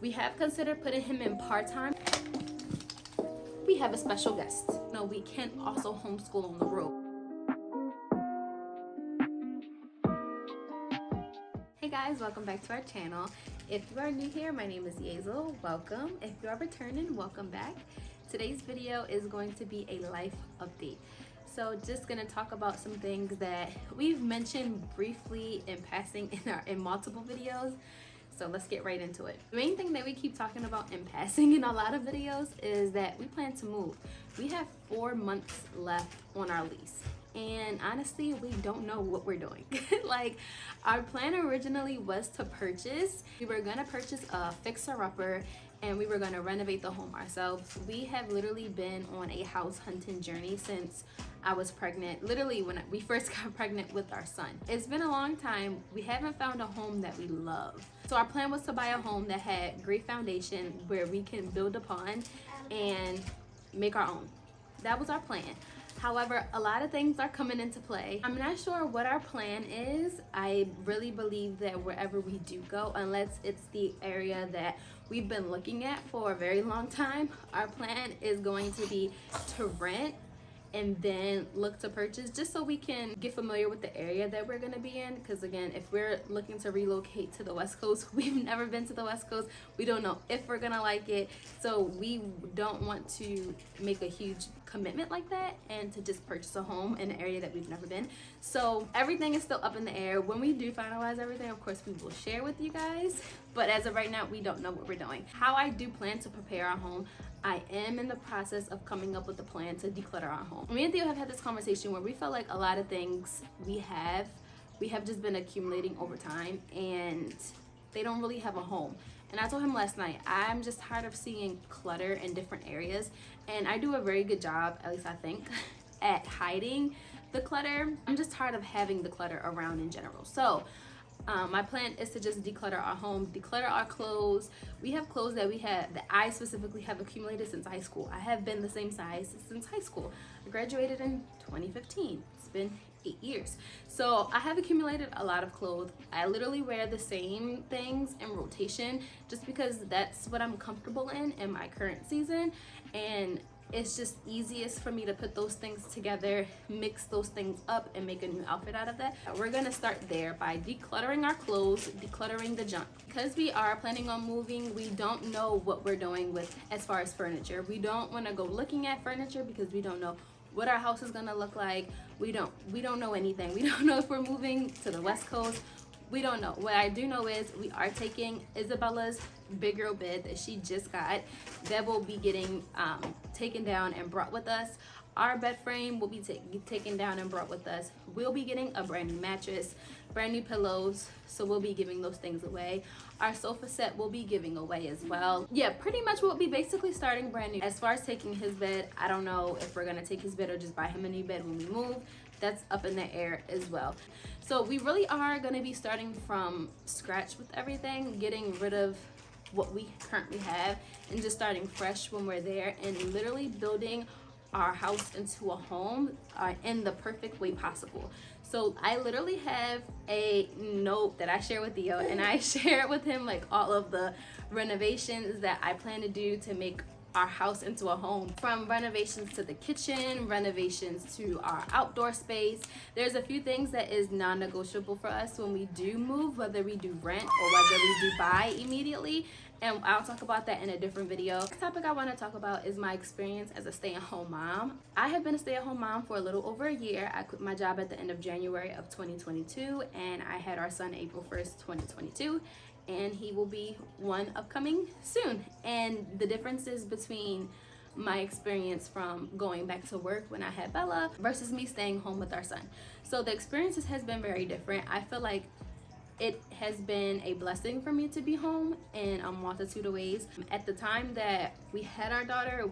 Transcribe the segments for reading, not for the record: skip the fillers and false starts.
We have considered putting him in part-time. We have a special guest. No, we can also homeschool on the road. Hey guys, welcome back to our channel. If you are new here, my name is Yazel. Welcome. If you are returning, welcome back. Today's video is going to be a life update. So just gonna talk about some things that we've mentioned briefly in passing in multiple videos. So let's get right into it. The main thing that we keep talking about in passing in a lot of videos is that we plan to move. We have 4 months left on our lease. And honestly, we don't know what we're doing. Like, our plan originally was to purchase. We were gonna purchase a fixer-upper and we were gonna renovate the home ourselves. We have literally been on a house hunting journey since I was pregnant, literally when we first got pregnant with our son. It's been a long time. We haven't found a home that we love. So our plan was to buy a home that had great foundation where we can build upon and make our own. That was our plan. However, a lot of things are coming into play. I'm not sure what our plan is. I really believe that wherever we do go, unless it's the area that we've been looking at for a very long time, our plan is going to be to rent and then look to purchase, just so we can get familiar with the area that we're going to be in. Because again, if we're looking to relocate to the West Coast, we've never been to the West Coast, we don't know if we're gonna like it, so we don't want to make a huge commitment like that and to just purchase a home in an area that we've never been. So everything is still up in the air. When we do finalize everything, of course we will share with you guys, but as of right now, we don't know what we're doing. How I do plan to prepare our home, I am in the process of coming up with a plan to declutter our home. Me and Theo have had this conversation where we felt like a lot of things we have just been accumulating over time and they don't really have a home. And I told him last night, I'm just tired of seeing clutter in different areas, and I do a very good job, at least I think, at hiding the clutter. I'm just tired of having the clutter around in general. So my plan is to just declutter our home, declutter our clothes. We have clothes that I specifically have accumulated since high school. I have been the same size since high school. I graduated in 2015. It's been 8 years. So I have accumulated a lot of clothes. I literally wear the same things in rotation just because that's what I'm comfortable in my current season. And it's just easiest for me to put those things together, mix those things up, and make a new outfit out of that. We're gonna start there by decluttering our clothes, decluttering the junk. Because we are planning on moving, we don't know what we're doing with as far as furniture. We don't wanna go looking at furniture because we don't know what our house is gonna look like. We don't know anything. We don't know if we're moving to the West Coast. We don't know. What I do know is we are taking Isabella's big girl bed that she just got. That will be getting taken down and brought with us. Our bed frame will be taken down and brought with us. We'll be getting a brand new mattress, brand new pillows, so we'll be giving those things away. Our sofa set will be giving away as well. Yeah, pretty much we'll be basically starting brand new. As far as taking his bed, I don't know if we're gonna take his bed or just buy him a new bed when we move. That's up in the air as well. So we really are gonna be starting from scratch with everything, getting rid of what we currently have and just starting fresh when we're there, and literally building our house into a home in the perfect way possible. So I literally have a note that I share with Theo, and I share with him like all of the renovations that I plan to do to make our house into a home, from renovations to the kitchen, renovations to our outdoor space. There's a few things that is non-negotiable for us when we do move, whether we do rent or whether we do buy immediately, and I'll talk about that in a different video. The topic I want to talk about is my experience as a stay-at-home mom. I have been a stay-at-home mom for a little over a year. I quit my job at the end of January of 2022, and I had our son April 1st, 2022. And he will be one upcoming soon. And the differences between my experience from going back to work when I had Bella versus me staying home with our son. So the experiences has been very different. I feel like it has been a blessing for me to be home in a multitude of ways. At the time that we had our daughter,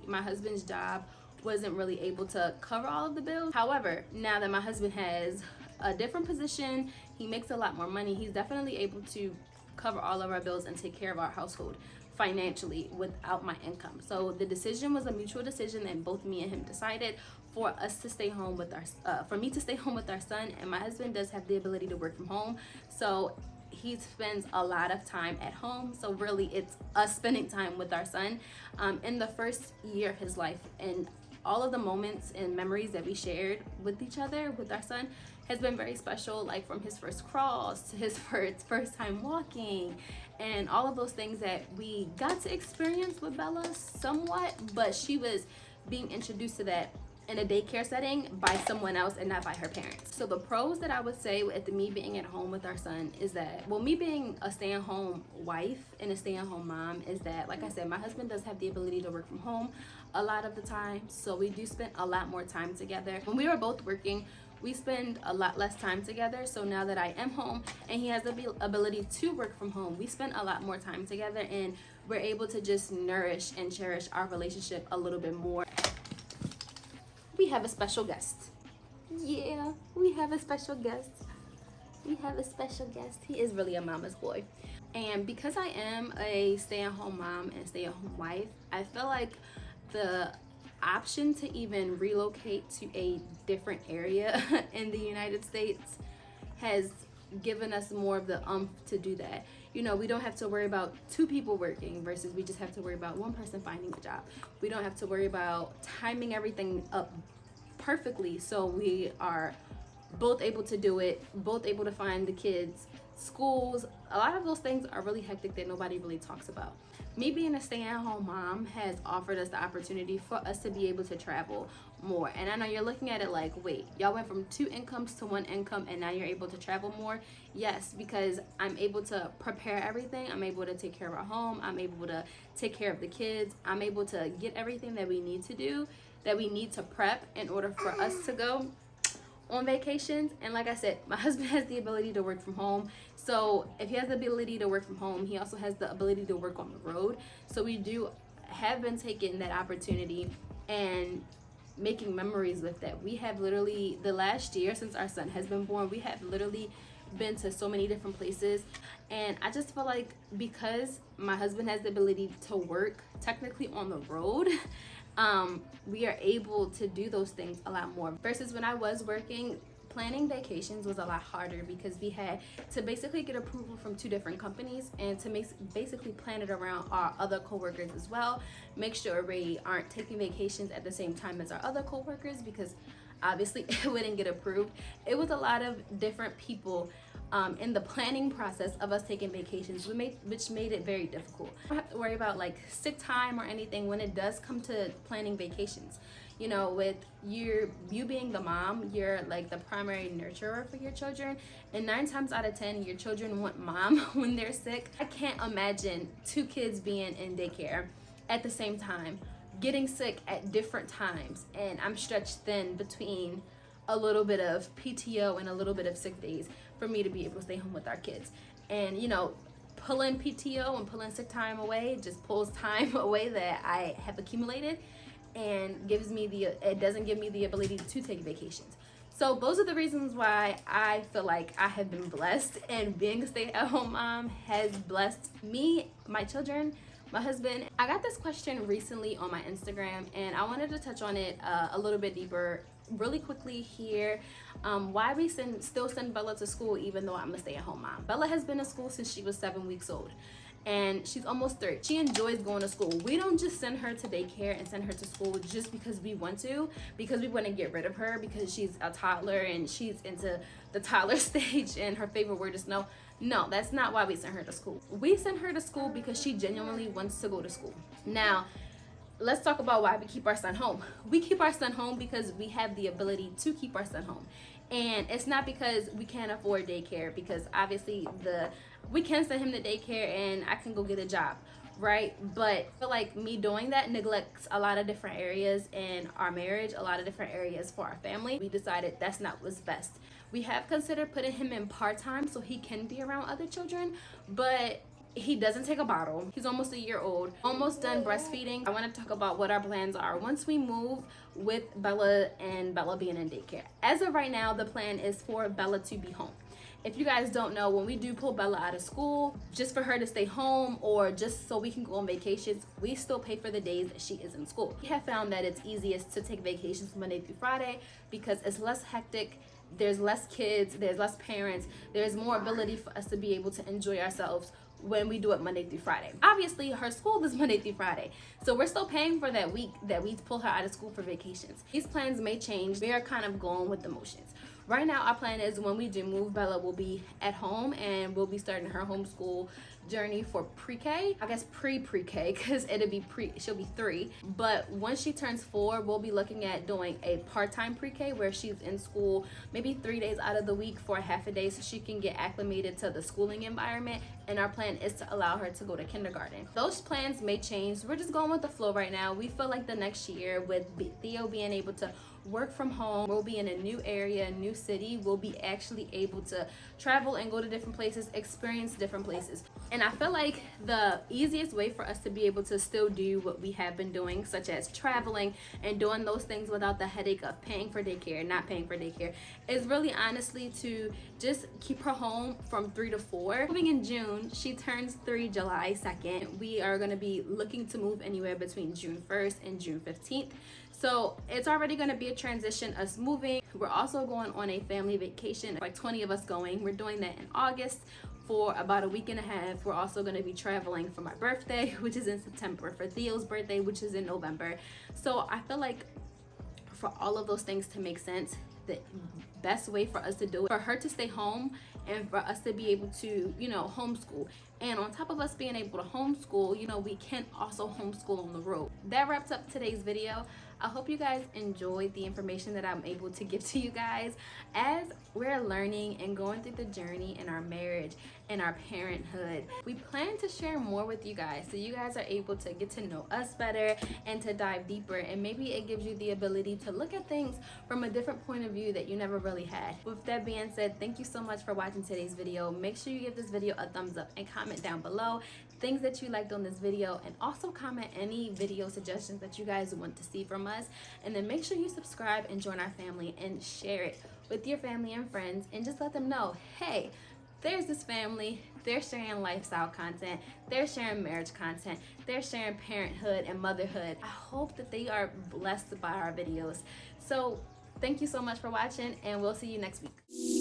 my husband's job wasn't really able to cover all of the bills. However, now that my husband has a different position, he makes a lot more money, he's definitely able to cover all of our bills and take care of our household financially without my income. So the decision was a mutual decision, and both me and him decided for us to stay home with for me to stay home with our son. And my husband does have the ability to work from home, so he spends a lot of time at home. So really it's us spending time with our son in the first year of his life. And all of the moments and memories that we shared with each other, with our son, has been very special, like from his first crawls to his first time walking, and all of those things that we got to experience with Bella somewhat, but she was being introduced to that in a daycare setting by someone else and not by her parents. So the pros that I would say with me being at home with our son is that, well, me being a stay-at-home wife and a stay-at-home mom, is that, like I said, my husband does have the ability to work from home a lot of the time, so we do spend a lot more time together. When we were both working, we spend a lot less time together. So now that I am home and he has the ability to work from home, we spend a lot more time together, and we're able to just nourish and cherish our relationship a little bit more. We have a special guest. Yeah, we have a special guest. We have a special guest. He is really a mama's boy. And because I am a stay-at-home mom and stay-at-home wife, I feel like the option to even relocate to a different area in the United States has given us more of the to do that. You know, we don't have to worry about two people working versus we just have to worry about one person finding a job. We don't have to worry about timing everything up perfectly, so we are both able to do it, both able to find the kids schools. A lot of those things are really hectic that nobody really talks about. Me being a stay-at-home mom has offered us the opportunity for us to be able to travel more. And I know you're looking at it like, wait, y'all went from 2 incomes to 1 income and now you're able to travel more? Yes, because I'm able to prepare everything. I'm able to take care of our home. I'm able to take care of the kids. I'm able to get everything that we need to do, that we need to prep in order for us to go on vacations. And like I said, my husband has the ability to work from home. So if he has the ability to work from home, he also has the ability to work on the road. So we have been taking that opportunity and making memories with that. We have literally, the last year since our son has been born, we have literally been to so many different places. And I just feel like because my husband has the ability to work technically on the road, we are able to do those things a lot more versus when I was working. Planning vacations was a lot harder because we had to basically get approval from 2 different companies and to basically plan it around our other coworkers as well. Make sure we aren't taking vacations at the same time as our other coworkers because obviously it wouldn't get approved. It was a lot of different people in the planning process of us taking vacations, which made it very difficult. I don't have to worry about like sick time or anything when it does come to planning vacations. You know, with you being the mom, you're like the primary nurturer for your children, and 9 times out of 10 your children want mom when they're sick. I can't imagine 2 kids being in daycare at the same time, getting sick at different times, and I'm stretched thin between a little bit of PTO and a little bit of sick days for me to be able to stay home with our kids. And you know, pulling PTO and pulling sick time away just pulls time away that I have accumulated and it doesn't give me the ability to take vacations. So those are the reasons why I feel like I have been blessed, and being a stay-at-home mom has blessed me, my children, my husband. I got this question recently on my Instagram and I wanted to touch on it a little bit deeper really quickly here. Why we still send Bella to school even though I'm a stay-at-home mom. Bella has been in school since she was 7 weeks old. And she's almost 3. She enjoys going to school. We don't just send her to daycare and send her to school just because we want to, because we want to get rid of her because she's a toddler and she's into the toddler stage and her favorite word is no. No, that's not why we send her to school. We send her to school because she genuinely wants to go to school. Now, let's talk about why we keep our son home. We keep our son home because we have the ability to keep our son home. And it's not because we can't afford daycare, because obviously we can send him to daycare and I can go get a job, right? But I feel like me doing that neglects a lot of different areas in our marriage, a lot of different areas for our family. We decided that's not what's best. We have considered putting him in part-time so he can be around other children, but he doesn't take a bottle. He's almost a year old, almost done breastfeeding. I want to talk about what our plans are once we move with Bella and Bella being in daycare. As of right now, the plan is for Bella to be home. If you guys don't know, when we do pull Bella out of school, just for her to stay home or just so we can go on vacations, we still pay for the days that she is in school. We have found that it's easiest to take vacations Monday through Friday because it's less hectic there's less kids, there's less parents, there's more ability for us to be able to enjoy ourselves when we do it Monday through Friday. Obviously, her school is Monday through Friday, so we're still paying for that week that we pull her out of school for vacations. These plans may change. We are kind of going with the motions. Right now, our plan is when we do move, Bella will be at home and we'll be starting her homeschool journey for pre-K. I guess pre-K because she'll be 3. But once she turns 4, we'll be looking at doing a part-time pre-K where she's in school maybe 3 days out of the week for a half a day so she can get acclimated to the schooling environment. And our plan is to allow her to go to kindergarten. Those plans may change. We're just going with the flow right now. We feel like the next year with Theo being able to work from home, we'll be in a new area, a new city, we'll be actually able to travel and go to different places, experience different places. And I feel like the easiest way for us to be able to still do what we have been doing, such as traveling and doing those things without the headache of paying for daycare, not paying for daycare, is really honestly to just keep her home from 3 to 4. Moving in June, she turns 3 July 2nd. We are going to be looking to move anywhere between June 1st and June 15th. So it's already going to be a transition, us moving. We're also going on a family vacation, like 20 of us going. We're doing that in August for about a week and a half. We're also going to be traveling for my birthday, which is in September, for Theo's birthday, which is in November. So I feel like for all of those things to make sense, the best way for us to do it, for her to stay home and for us to be able to, homeschool. And on top of us being able to homeschool, we can also homeschool on the road. That wraps up today's video. I hope you guys enjoyed the information that I'm able to give to you guys as we're learning and going through the journey in our marriage and our parenthood. We plan to share more with you guys so you guys are able to get to know us better and to dive deeper, and maybe it gives you the ability to look at things from a different point of view that you never really had. With that being said, thank you so much for watching today's video. Make sure you give this video a thumbs up and comment down below things that you liked on this video, and also comment any video suggestions that you guys want to see from us. And then make sure you subscribe and join our family and share it with your family and friends, and just let them know, hey, there's this family, they're sharing lifestyle content, they're sharing marriage content, they're sharing parenthood and motherhood. I hope that they are blessed by our videos. So thank you so much for watching, and we'll see you next week.